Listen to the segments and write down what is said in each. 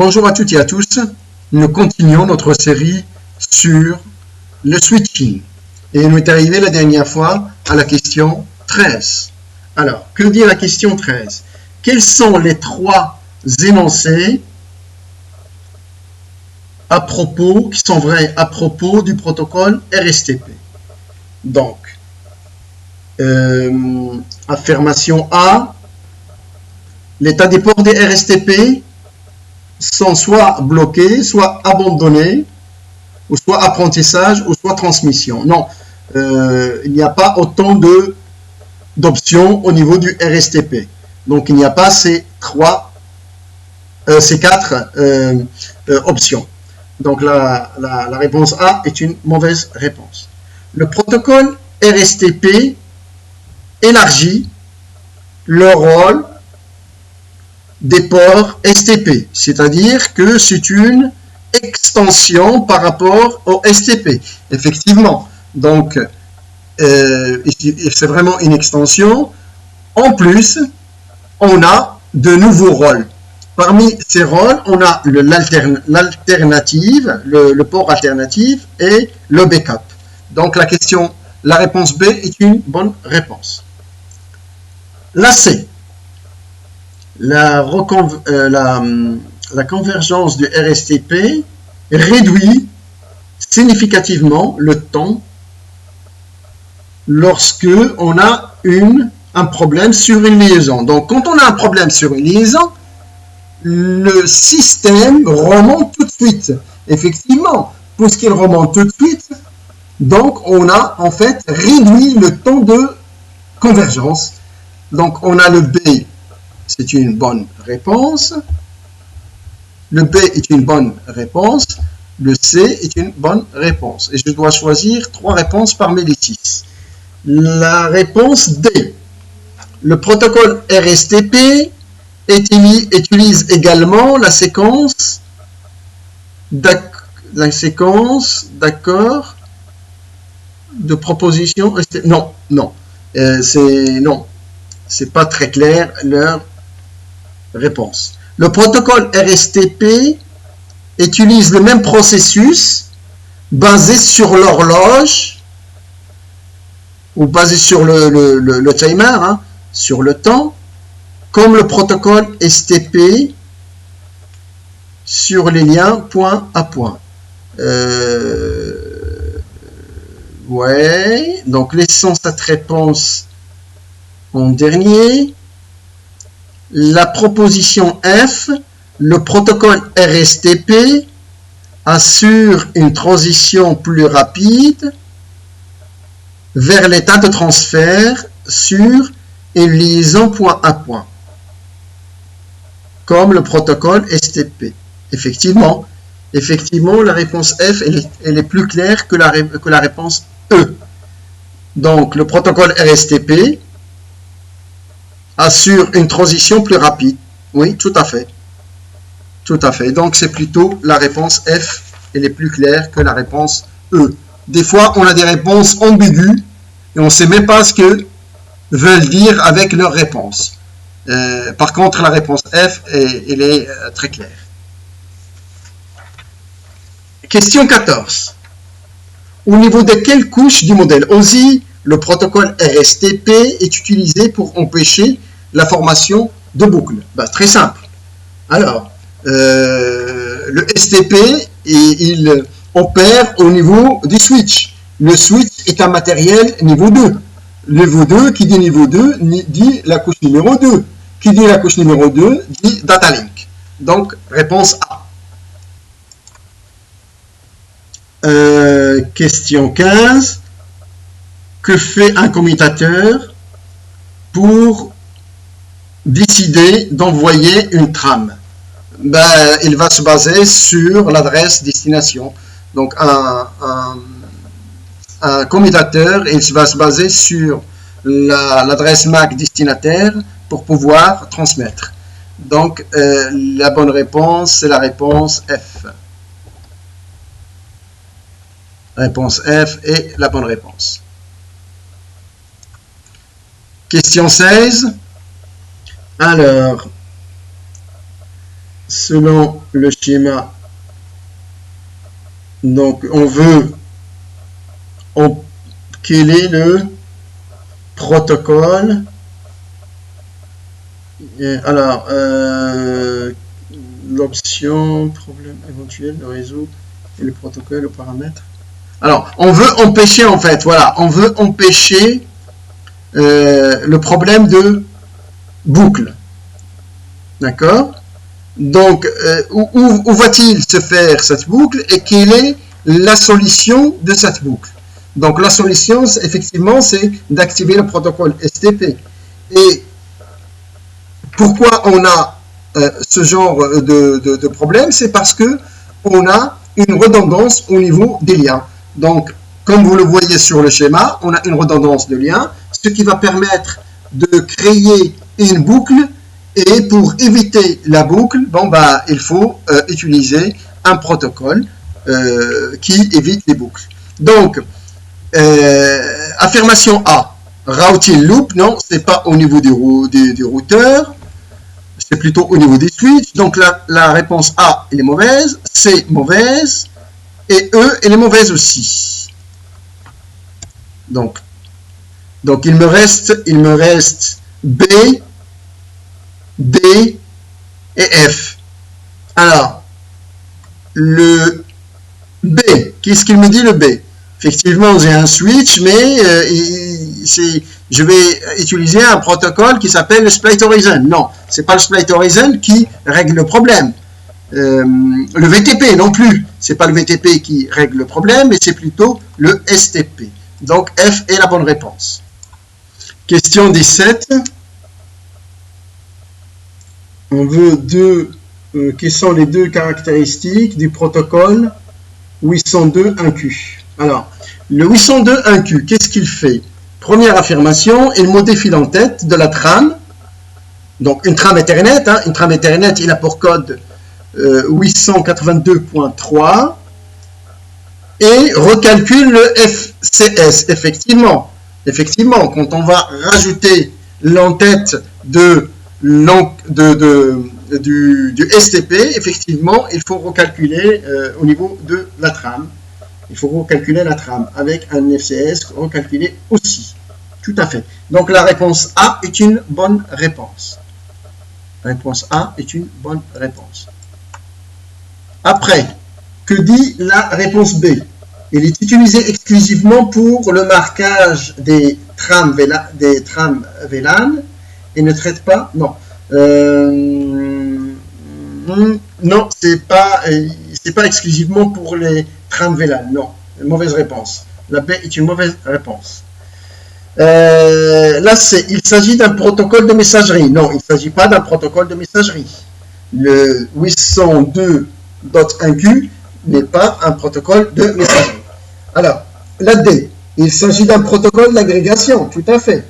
Bonjour à toutes et à tous, nous continuons notre série sur le switching. Et nous est arrivé la dernière fois à la question 13. Alors, que dit la question 13? Quels sont les trois énoncés qui sont vrais à propos du protocole RSTP? Donc, affirmation A, l'état des ports des RSTP sont soit bloqués, soit abandonnés, ou soit apprentissage, ou soit transmission. Non, il n'y a pas autant d'options au niveau du RSTP. Donc, il n'y a pas ces quatre options. Donc, la réponse A est une mauvaise réponse. Le protocole RSTP élargit le rôle des ports STP, c'est-à-dire que c'est une extension par rapport au STP. Effectivement, donc c'est vraiment une extension. En plus, on a de nouveaux rôles. Parmi ces rôles, on a l'alternative, le port alternatif et le backup. Donc la réponse B est une bonne réponse. La C. La convergence du RSTP réduit significativement le temps lorsque on a un problème sur une liaison. Donc, quand on a un problème sur une liaison, le système remonte tout de suite. Effectivement, puisqu'il remonte tout de suite, donc on a en fait réduit le temps de convergence. Donc, on a le B. C'est une bonne réponse. Le B est une bonne réponse. Le C est une bonne réponse. Et je dois choisir 3 réponses parmi les 6. La réponse D. Le protocole RSTP utilise également la séquence d'accords de proposition. Non. C'est pas très clair leur réponse. Le protocole RSTP utilise le même processus basé sur l'horloge ou basé sur le timer, sur le temps, comme le protocole STP sur les liens point à point. Ouais, donc laissons cette réponse en dernier. La proposition F, le protocole RSTP assure une transition plus rapide vers l'état de transfert sur une liaison point à point, comme le protocole STP. Effectivement, la réponse F, elle est plus claire que la réponse E. Donc, le protocole RSTP assure une transition plus rapide. Oui, tout à fait. Tout à fait. Donc, c'est plutôt la réponse F, elle est plus claire que la réponse E. Des fois, on a des réponses ambiguës et on ne sait même pas ce que veulent dire avec leur réponse. Par contre, la réponse F, elle est très claire. Question 14. Au niveau de quelle couche du modèle OSI le protocole RSTP est utilisé pour empêcher la formation de boucles? Très simple. Alors, le STP, il opère au niveau du switch. Le switch est un matériel niveau 2. Niveau 2, qui dit niveau 2, dit la couche numéro 2. Qui dit la couche numéro 2, dit data link. Donc, réponse A. Question 15. Que fait un commutateur pour décider d'envoyer une trame? Il va se baser sur l'adresse destination. Donc, un commutateur, il va se baser sur l'adresse MAC destinataire pour pouvoir transmettre. Donc, la bonne réponse, c'est la réponse F. Réponse F est la bonne réponse. Question 16. Alors, selon le schéma, donc on veut, quel est le protocole? Alors, l'option, problème éventuel, le réseau et le protocole, le paramètre. Alors, on veut empêcher en fait, voilà, on veut empêcher le problème de boucle. D'accord? Donc, où va-t-il se faire cette boucle et quelle est la solution de cette boucle? Donc, la solution, effectivement, c'est d'activer le protocole STP. Et pourquoi on a ce genre de problème? C'est parce que on a une redondance au niveau des liens. Donc, comme vous le voyez sur le schéma, on a une redondance de liens, ce qui va permettre de créer une boucle. Et pour éviter la boucle, bon, bah, il faut utiliser un protocole qui évite les boucles. Donc, affirmation A, routing loop, non, c'est pas au niveau du routeur, c'est plutôt au niveau des switches. Donc, la réponse A, elle est mauvaise, C, mauvaise, et E, elle est mauvaise aussi. Donc il me reste B, D et F. Alors, le B, qu'est-ce qu'il me dit le B? Effectivement, j'ai un switch, mais je vais utiliser un protocole qui s'appelle le Split Horizon. Non, c'est pas le Split Horizon qui règle le problème. Le VTP non plus, c'est pas le VTP qui règle le problème, mais c'est plutôt le STP. Donc F est la bonne réponse. Question 17. On veut quelles sont les deux caractéristiques du protocole 802.1q. Alors, le 802.1q, qu'est-ce qu'il fait? Première affirmation, il modifie l'entête de la trame. Donc, une trame Ethernet, une trame Ethernet, il a pour code 882.3 et recalcule le FCS. Effectivement, quand on va rajouter l'entête du STP, effectivement, il faut recalculer au niveau de la trame. Il faut recalculer la trame avec un FCS recalculé aussi. Tout à fait. Donc la réponse A est une bonne réponse. La réponse A est une bonne réponse. Après, que dit la réponse B? Elle est utilisée exclusivement pour le marquage des trames VLAN et ne traite pas. Non. Non, c'est pas exclusivement pour les trames VLAN. Non, mauvaise réponse. La B est une mauvaise réponse. Là, il s'agit d'un protocole de messagerie. Non, il ne s'agit pas d'un protocole de messagerie. Le 802.1q n'est pas un protocole de messagerie. Alors, la D, il s'agit d'un protocole d'agrégation, tout à fait,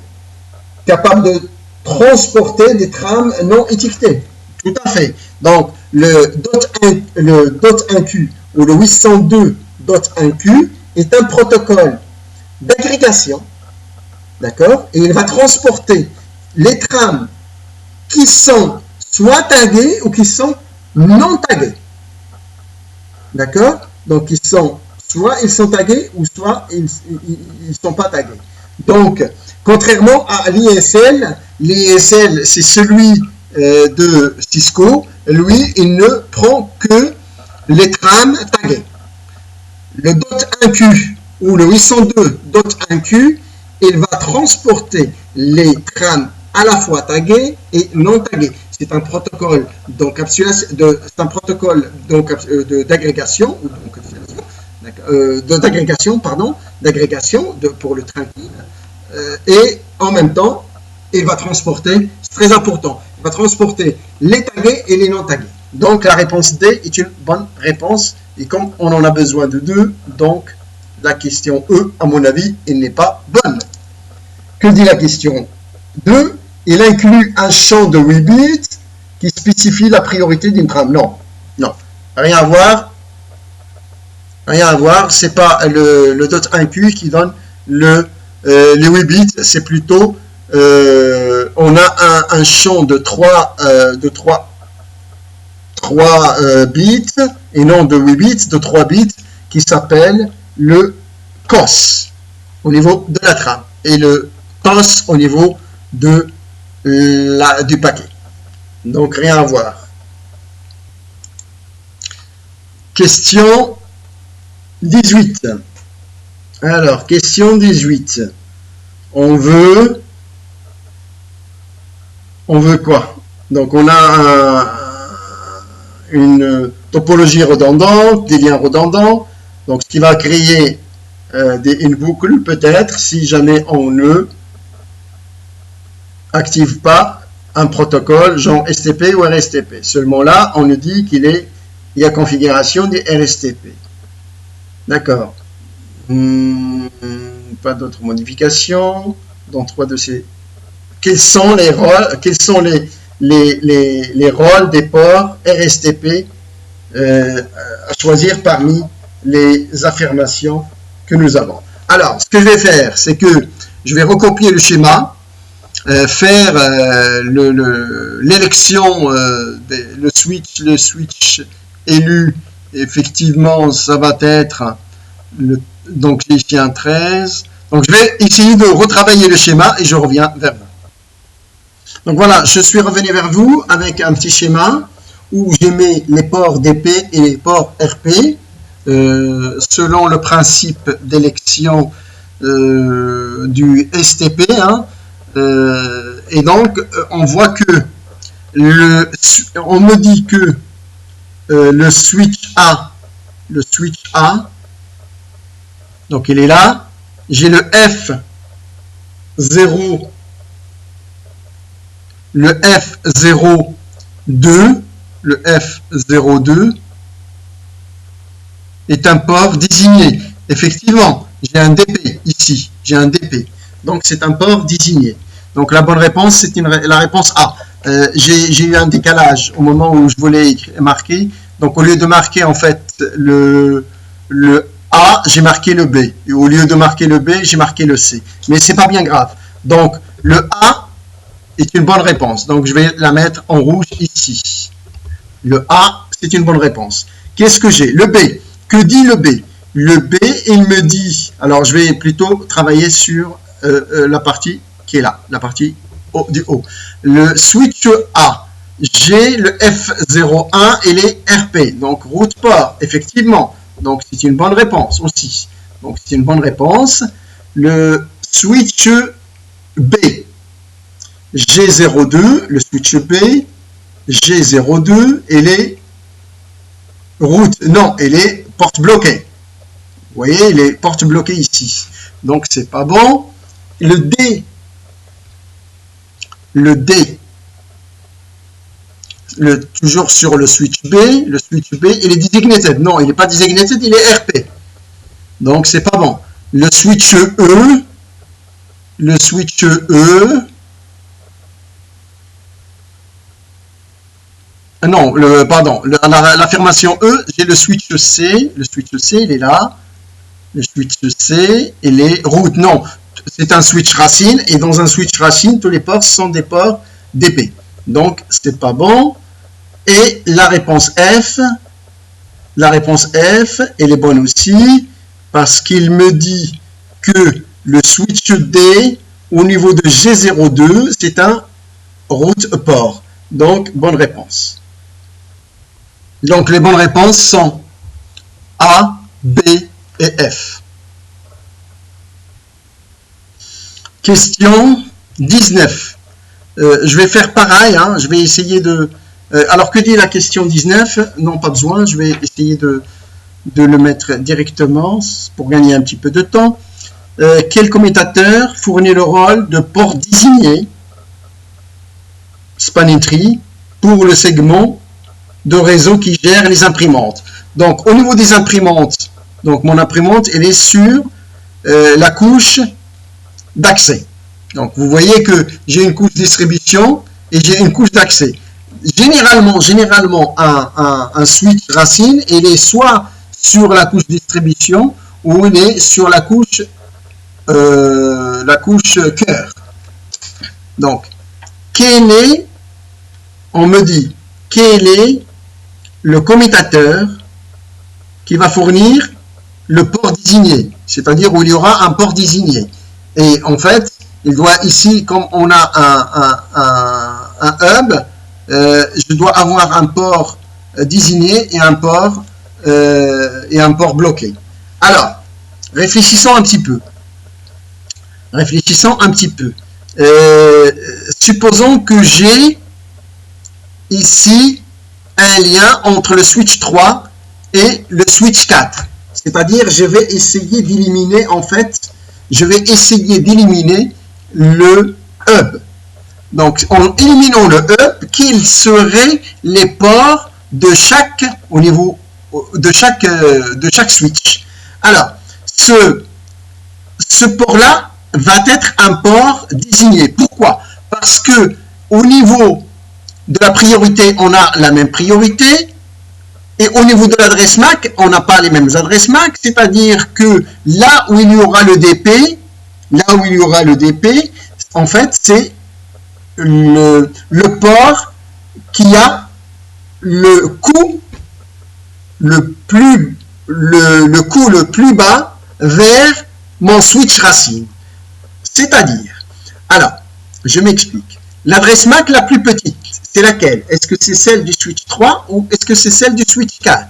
capable de transporter des trames non étiquetées. Tout à fait. Donc, le .1q ou le 802.1q est un protocole d'agrégation, d'accord? Et il va transporter les trames qui sont soit taguées ou qui sont non taguées. D'accord? Donc, soit ils sont tagués ou soit ils ne sont pas tagués. Donc, contrairement à l'ISL, l'ISL c'est celui de Cisco, lui, il ne prend que les trames taguées. Le .1q ou le 802.1q, il va transporter les trames à la fois taguées et non taguées. C'est un protocole d'agrégation pour le tranquille. Et en même temps, il va transporter, c'est très important, il va transporter les tagués et les non tagués. Donc la réponse D est une bonne réponse. Et comme on en a besoin de deux, donc la question E, à mon avis, elle n'est pas bonne. Que dit la question 2? Il inclut un champ de 8 bits qui spécifie la priorité d'une trame. Non, rien à voir. Rien à voir, c'est pas le .1q qui donne les 8 bits, c'est plutôt on a un champ de 3 3 bits, et non de 8 bits, de 3 bits, qui s'appelle le COS, au niveau de la trame, et le TOS au niveau de du paquet. Donc rien à voir. Question 18. Alors, question 18. On veut quoi? Donc on a une topologie redondante, des liens redondants, donc ce qui va créer une boucle peut-être si jamais on ne active pas un protocole genre STP ou RSTP. Seulement là, on nous dit il y a configuration des RSTP. D'accord. Pas d'autres modifications dans 3 de ces. Quels sont les rôles, les rôles des ports RSTP à choisir parmi les affirmations que nous avons. Alors, ce que je vais faire, c'est que je vais recopier le schéma, faire l'élection, le switch élu, effectivement, ça va être donc ici un 13. Donc, je vais essayer de retravailler le schéma et je reviens vers vous. Donc voilà, je suis revenu vers vous avec un petit schéma où j'ai mis les ports DP et les ports RP selon le principe d'élection du STP. Et donc, on voit que on me dit que le switch A, donc il est là, j'ai le F0, le F02 est un port désigné. Effectivement, j'ai un DP ici, donc c'est un port désigné. Donc la bonne réponse, c'est la réponse A. J'ai eu un décalage au moment où je voulais marquer. Donc au lieu de marquer en fait le A, j'ai marqué le B. Et au lieu de marquer le B, j'ai marqué le C. Mais c'est pas bien grave. Donc le A est une bonne réponse. Donc je vais la mettre en rouge ici. Le A, c'est une bonne réponse. Qu'est-ce que j'ai? Le B. Que dit le B? Le B, il me dit, alors je vais plutôt travailler sur la partie qui est là, la partie du haut. Le switch A, j'ai le F01 et les RP, donc route port, effectivement. Donc c'est une bonne réponse aussi. Donc c'est une bonne réponse. Le switch B, G02, le switch B, G02 et les routes, non, et les portes bloquées. Vous voyez, les portes bloquées ici. Donc c'est pas bon. Le D, toujours sur le switch B, il est designated. Non, il n'est pas designated, il est RP. Donc c'est pas bon. Le switch E, non, pardon, l'affirmation E, j'ai le switch C, il est là. Le switch C et les routes, non, c'est un switch racine, et dans un switch racine, tous les ports sont des ports DP. Donc, c'est pas bon. Et la réponse F, elle est bonne aussi, parce qu'il me dit que le switch D, au niveau de G02, c'est un route port. Donc, bonne réponse. Donc, les bonnes réponses sont A, B et F. Question 19. Je vais faire pareil, je vais essayer de... alors, que dit la question 19? Non, pas besoin, je vais essayer de le mettre directement pour gagner un petit peu de temps. Quel commutateur fournit le rôle de port désigné, spanning tree, pour le segment de réseau qui gère les imprimantes? Donc, au niveau des imprimantes, donc mon imprimante, elle est sur la couche d'accès. Donc, vous voyez que j'ai une couche distribution et j'ai une couche d'accès. Généralement, un switch racine, il est soit sur la couche distribution ou il est sur la couche cœur. Donc, on me dit, quel est le commutateur qui va fournir le port désigné, c'est-à-dire où il y aura un port désigné. Et en fait, il doit ici, comme on a un hub, je dois avoir un port désigné et un port bloqué. Alors, réfléchissons un petit peu. Supposons que j'ai ici un lien entre le switch 3 et le switch 4. C'est-à-dire, je vais essayer d'éliminer, le hub. Donc, en éliminant le hub, quels seraient les ports de chaque switch? Alors, ce port-là va être un port désigné. Pourquoi? Parce que au niveau de la priorité, on a la même priorité, et au niveau de l'adresse MAC, on n'a pas les mêmes adresses MAC, c'est-à-dire que là où il y aura le DP, en fait, c'est le port qui a le coût le plus bas vers mon switch racine. C'est-à-dire, alors, je m'explique. L'adresse MAC la plus petite, c'est laquelle? Est-ce que c'est celle du switch 3 ou est-ce que c'est celle du switch 4?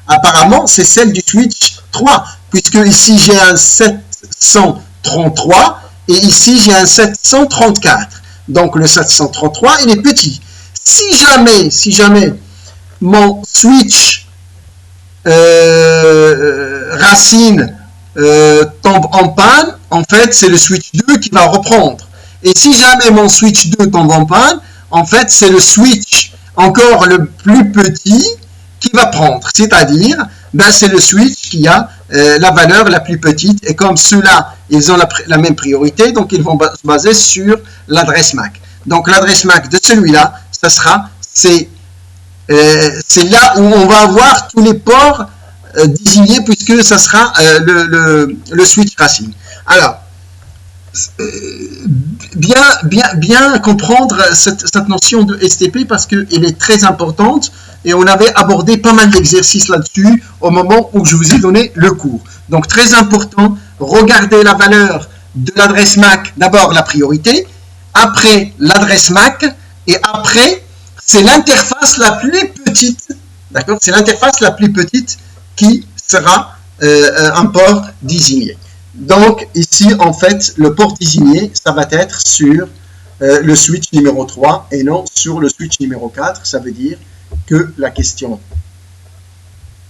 Apparemment, c'est celle du switch 3, puisque ici j'ai un 733 et ici j'ai un 734. Donc le 733, il est petit. Si jamais mon switch racine tombe en panne, en fait, c'est le switch 2 qui va reprendre. Et si jamais mon switch 2 tombe en panne, en fait, c'est le switch encore le plus petit qui va prendre. C'est-à-dire, c'est le switch qui a la valeur la plus petite. Et comme ceux-là, ils ont la même priorité, donc ils vont se baser sur l'adresse MAC. Donc l'adresse MAC de celui-là, c'est là où on va avoir tous les ports désignés, puisque ça sera le switch racine. Alors, bien comprendre cette notion de STP parce qu'elle est très importante et on avait abordé pas mal d'exercices là-dessus au moment où je vous ai donné le cours. Donc très important, regardez la valeur de l'adresse MAC, d'abord la priorité, après l'adresse MAC et après c'est l'interface la plus petite, d'accord? C'est l'interface la plus petite qui sera un port désigné. Donc, ici, en fait, le port désigné, ça va être sur le switch numéro 3 et non sur le switch numéro 4. Ça veut dire que la question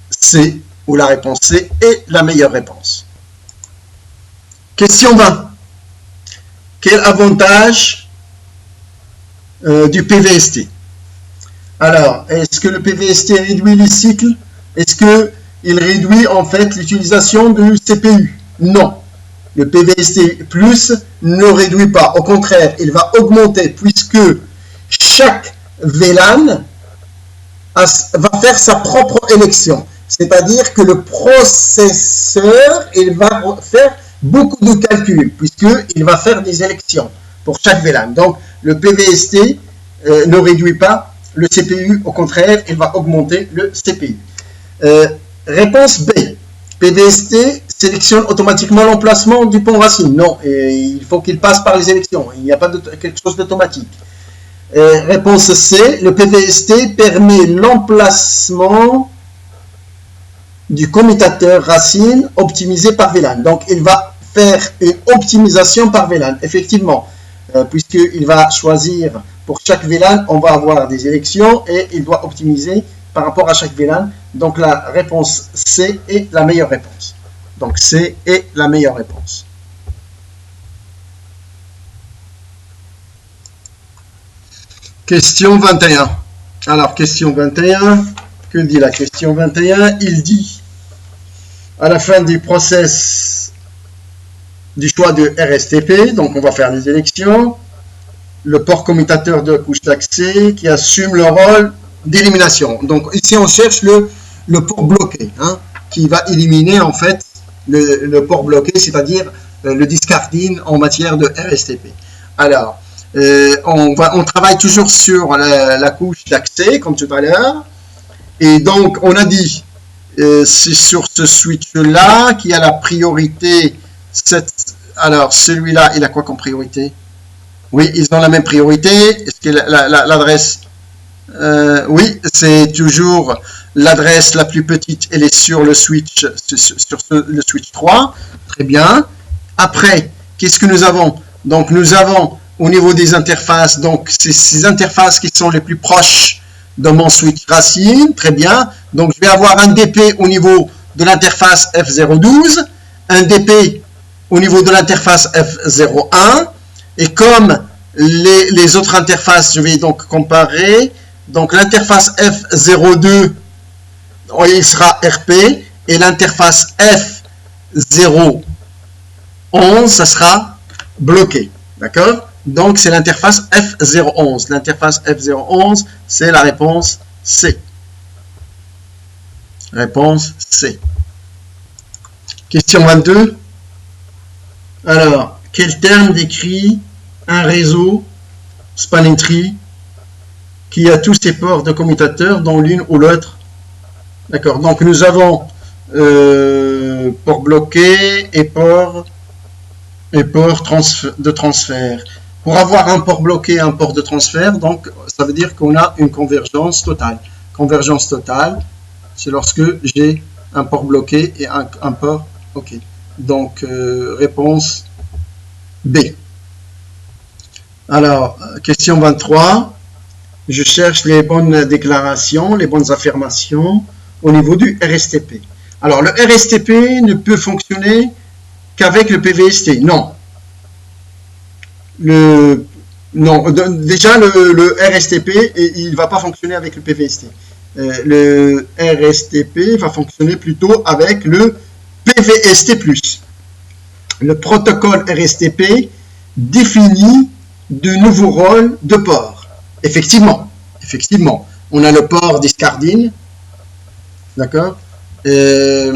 C, ou la réponse C, est la meilleure réponse. Question 20. Quel avantage du PVST? Alors, est-ce que le PVST réduit les cycles? Est-ce qu'il réduit, en fait, l'utilisation du CPU? Non, le PVST plus ne réduit pas. Au contraire, il va augmenter puisque chaque VLAN va faire sa propre élection. C'est-à-dire que le processeur, il va faire beaucoup de calculs puisqu'il va faire des élections pour chaque VLAN. Donc, le PVST ne réduit pas le CPU. Au contraire, il va augmenter le CPU. Réponse B. PVST sélectionne automatiquement l'emplacement du pont racine. Non, il faut qu'il passe par les élections. Il n'y a pas quelque chose d'automatique. Réponse C. Le PVST permet l'emplacement du commutateur racine optimisé par VLAN. Donc, il va faire une optimisation par VLAN. Effectivement, puisqu'il va choisir pour chaque VLAN, on va avoir des élections et il doit optimiser par rapport à chaque VLAN. Donc la réponse C est la meilleure réponse. Donc C est la meilleure réponse. Question 21. Alors question 21, que dit la question 21? Il dit, à la fin du process du choix de RSTP, donc on va faire les élections, le port commutateur de couche d'accès qui assume le rôle d'élimination. Donc ici on cherche le port bloqué, hein, qui va éliminer en fait le port bloqué, c'est-à-dire le discarding en matière de RSTP. Alors, on travaille toujours sur la couche d'accès, comme tout à l'heure, Et donc, on a dit, c'est sur ce switch-là qu'il y a la priorité. Alors, celui-là, il a quoi comme priorité? Oui, ils ont la même priorité. Est-ce que l'adresse... oui, c'est toujours l'adresse la plus petite, elle est sur le switch, le switch 3. Très bien. Après, qu'est-ce que nous avons? Donc, nous avons au niveau des interfaces, donc c'est ces interfaces qui sont les plus proches de mon switch racine. Très bien. Donc, je vais avoir un DP au niveau de l'interface F012, un DP au niveau de l'interface F01. Et comme les autres interfaces, je vais donc comparer. Donc, l'interface F02, il sera RP. Et l'interface F011, ça sera bloqué. D'accord? Donc, c'est l'interface F011. L'interface F011, c'est la réponse C. Réponse C. Question 22. Alors, quel terme décrit un réseau spanning tree qui a tous ses ports de commutateurs dans l'une ou l'autre? D'accord. Donc, nous avons port bloqué et port de transfert. Pour avoir un port bloqué et un port de transfert, donc ça veut dire qu'on a une convergence totale. Convergence totale, c'est lorsque j'ai un port bloqué et un port OK. Donc, réponse B. Alors, question 23. Je cherche les bonnes déclarations, les bonnes affirmations au niveau du RSTP. Alors, le RSTP ne peut fonctionner qu'avec le PVST. Non. Déjà, le RSTP, il ne va pas fonctionner avec le PVST. Le RSTP va fonctionner plutôt avec le PVST+. Le protocole RSTP définit de nouveaux rôles de port. Effectivement, on a le port discardine, d'accord, et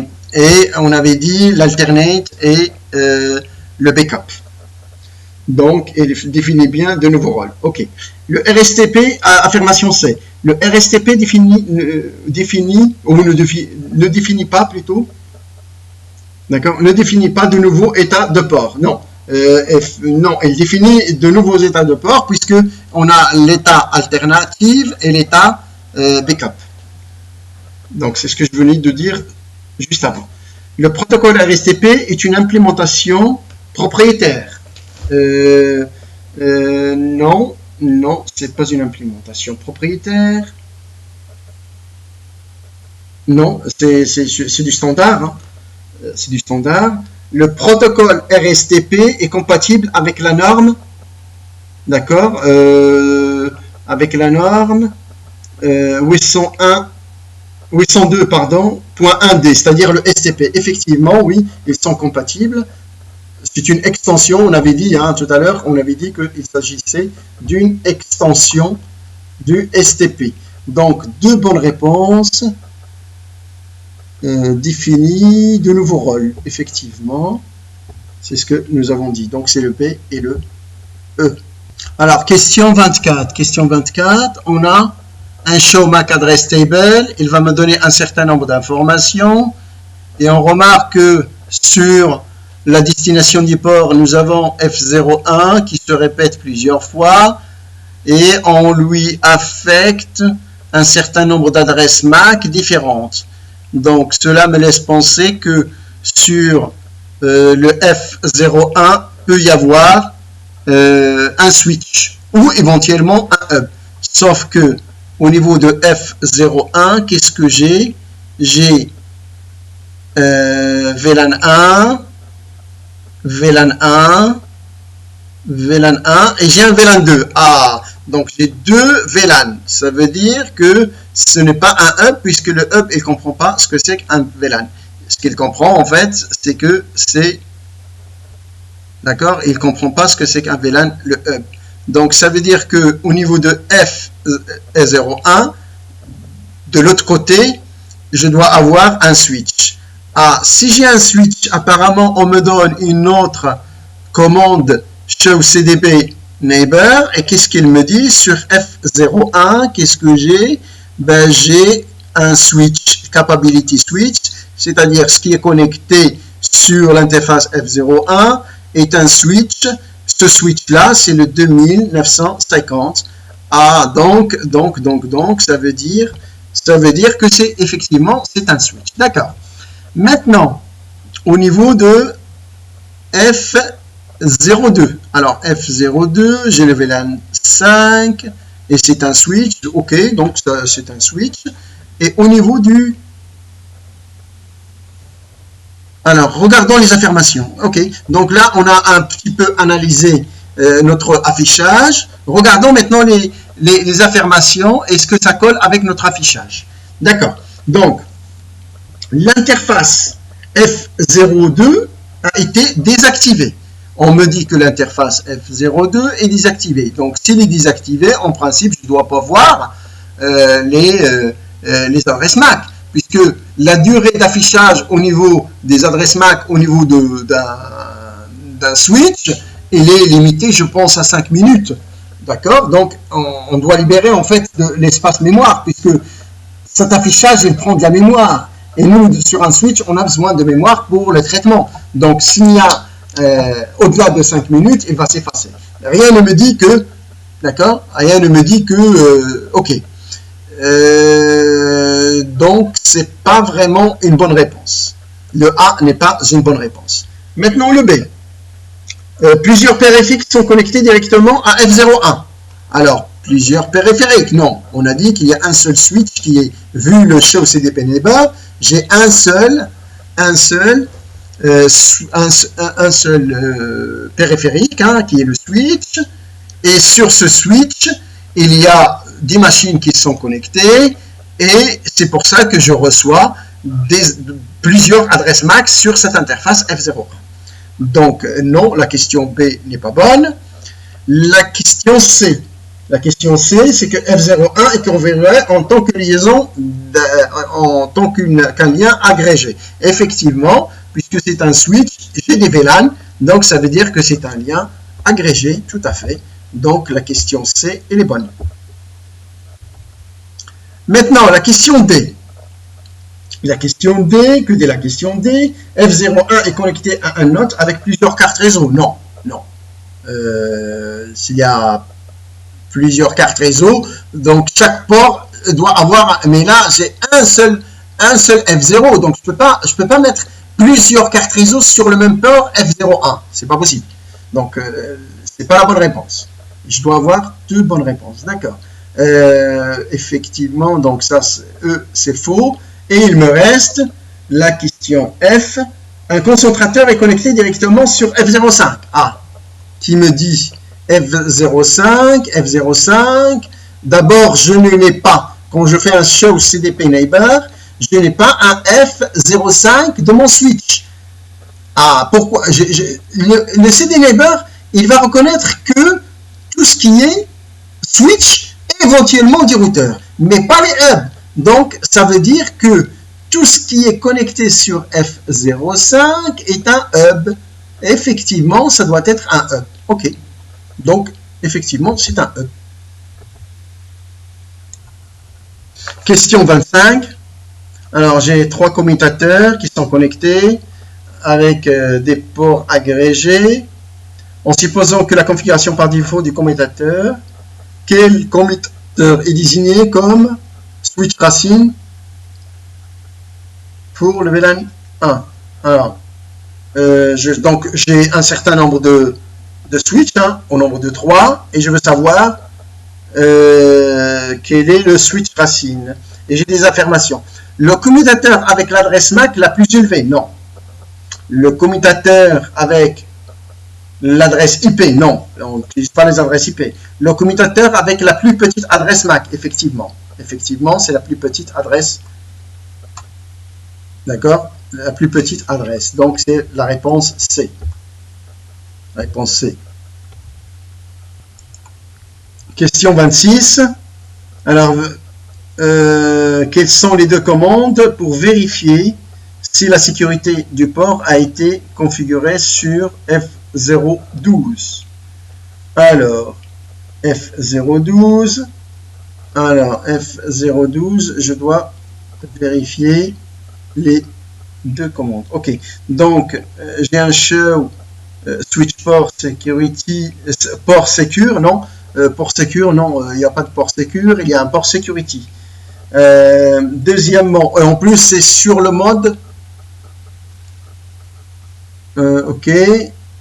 on avait dit l'alternate et le backup. Donc, il définit bien de nouveaux rôles. OK. Le RSTP, affirmation C. Le RSTP ne définit pas plutôt, d'accord, ne définit pas de nouveaux états de port. Non. Non, il définit de nouveaux états de port puisque on a l'état alternative et l'état backup. Donc, c'est ce que je venais de dire juste avant. Le protocole RSTP est une implémentation propriétaire. Non, c'est pas une implémentation propriétaire. Non, c'est du standard. Hein. C'est du standard. Le protocole RSTP est compatible avec la norme, d'accord, avec la norme 802, pardon, point 1D, c'est-à-dire le STP. Effectivement, oui, ils sont compatibles. C'est une extension, on avait dit hein, tout à l'heure, on avait dit qu'il s'agissait d'une extension du STP. Donc, deux bonnes réponses. Définit de nouveaux rôles, effectivement. C'est ce que nous avons dit. Donc, c'est le P et le E. Alors, question 24. Question 24, on a un show MAC address table. Il va me donner un certain nombre d'informations. Et on remarque que sur la destination du port, nous avons F01 qui se répète plusieurs fois. Et on lui affecte un certain nombre d'adresses MAC différentes. Donc, cela me laisse penser que sur le F01 peut y avoir un switch ou éventuellement un hub. Sauf que au niveau de F01, qu'est-ce que j'ai? J'ai VLAN 1, VLAN 1, VLAN 1 et j'ai un VLAN 2. Ah, donc j'ai deux VLAN. Ça veut dire que ce n'est pas un hub puisque le hub il ne comprend pas ce que c'est qu'un VLAN. Ce qu'il comprend en fait, c'est que c'est... D'accord, il ne comprend pas ce que c'est qu'un VLAN, le hub. Donc ça veut dire que au niveau de F01, de l'autre côté, je dois avoir un switch. Ah, si j'ai un switch, apparemment on me donne une autre commande show CDP neighbor et qu'est-ce qu'il me dit sur F01? Qu'est-ce que j'ai? Ben j'ai un switch, capability switch, c'est-à-dire ce qui est connecté sur l'interface F01 est un switch. Ce switch-là, c'est le 2950. Ah, donc, ça veut dire que c'est effectivement, c'est un switch. D'accord. Maintenant, au niveau de F02. Alors, F02, j'ai le VLAN 5, et c'est un switch. OK, donc c'est un switch. Et au niveau du... Alors, regardons les affirmations. OK, donc là, on a un petit peu analysé notre affichage. Regardons maintenant les affirmations et ce que ça colle avec notre affichage. D'accord. Donc, l'interface F02 a été désactivée. On me dit que l'interface F02 est désactivée. Donc, s'il est désactivé, en principe, je ne dois pas voir les adresses MAC, puisque la durée d'affichage au niveau des adresses MAC, au niveau d'un switch, il est limité, je pense, à 5 minutes. D'accord? Donc, on doit libérer en fait de l'espace mémoire, puisque cet affichage, il prend de la mémoire. Et nous, sur un switch, on a besoin de mémoire pour le traitement. Donc, s'il y a au-delà de 5 minutes, il va s'effacer. Rien ne me dit que, d'accord? Rien ne me dit que, ok. Donc, c'est pas vraiment une bonne réponse. Le A n'est pas une bonne réponse. Maintenant, le B. Plusieurs périphériques sont connectés directement à F01. Alors, plusieurs périphériques, non. On a dit qu'il y a un seul switch qui est, vu le show CDP Neighbor, j'ai un seul périphérique, hein, qui est le switch. Et sur ce switch, il y a 10 machines qui sont connectées. Et c'est pour ça que je reçois plusieurs adresses MAC sur cette interface F01. Donc, non, la question B n'est pas bonne. La question C. La question C, c'est que F01 est configuré en tant que liaison, en tant qu'un lien agrégé. Effectivement, puisque c'est un switch, j'ai des VLAN, donc ça veut dire que c'est un lien agrégé, tout à fait. Donc, la question C, elle est bonne. Maintenant, la question D. La question D, que dit la question D? F01 est connecté à un autre avec plusieurs cartes réseau. Non, non. S'il y a plusieurs cartes réseau, donc chaque port doit avoir, mais là j'ai un seul F0, donc je peux pas mettre plusieurs cartes réseau sur le même port F01, c'est pas possible. Donc c'est pas la bonne réponse. Je dois avoir deux bonnes réponses, d'accord. Effectivement, donc ça c'est faux. Et il me reste la question F. Un concentrateur est connecté directement sur F05. Ah, qui me dit F05. D'abord, je ne l'ai pas. Quand je fais un show CDP Neighbor, je n'ai pas un F05 de mon switch. Ah, pourquoi? Le CD Neighbor, il va reconnaître que tout ce qui est switch, éventuellement du routeur, mais pas les hubs. Donc, ça veut dire que tout ce qui est connecté sur F05 est un hub. Effectivement, ça doit être un hub. OK. Donc, effectivement, c'est un hub. Question 25. Alors, j'ai 3 commutateurs qui sont connectés avec des ports agrégés. En supposant que la configuration par défaut du commutateur, quel commutateur est désigné comme switch racine pour le VLAN 1. Alors, donc j'ai un certain nombre de switches, hein, au nombre de 3, et je veux savoir quel est le switch racine. Et j'ai des affirmations. Le commutateur avec l'adresse MAC la plus élevée, non. Le commutateur avec l'adresse IP, non. On n'utilise pas les adresses IP. Le commutateur avec la plus petite adresse MAC, effectivement. Effectivement, c'est la plus petite adresse. D'accord? La plus petite adresse. Donc, c'est la réponse C. La réponse C. Question 26. Alors, quelles sont les deux commandes pour vérifier si la sécurité du port a été configurée sur F012? Alors, F012. Alors, F012, je dois vérifier les deux commandes. Ok, donc j'ai un show switch port security, port secure, non, port secure, non, il n'y a pas de port secure, il y a un port security. Deuxièmement, en plus c'est sur le mode, ok,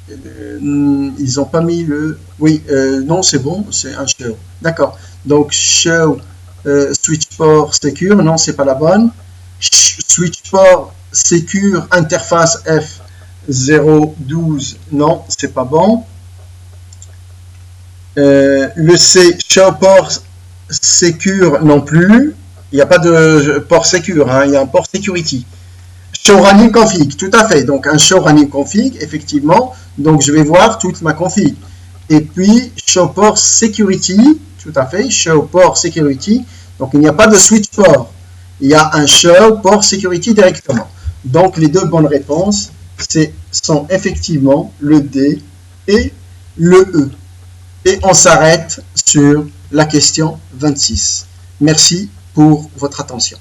ils n'ont pas mis le, oui, non c'est bon, c'est un show, d'accord, donc show switch port secure, non c'est pas la bonne, switch port secure interface F012, non c'est pas bon, le C show port secure non plus, il n'y a pas de port secure, hein, il y a un port security. Show running config, tout à fait. Donc un show running config, effectivement. Donc je vais voir toute ma config. Et puis show port security, tout à fait. Show port security. Donc il n'y a pas de switch port. Il y a un show port security directement. Donc les deux bonnes réponses sont effectivement le D et le E. Et on s'arrête sur la question 26. Merci pour votre attention.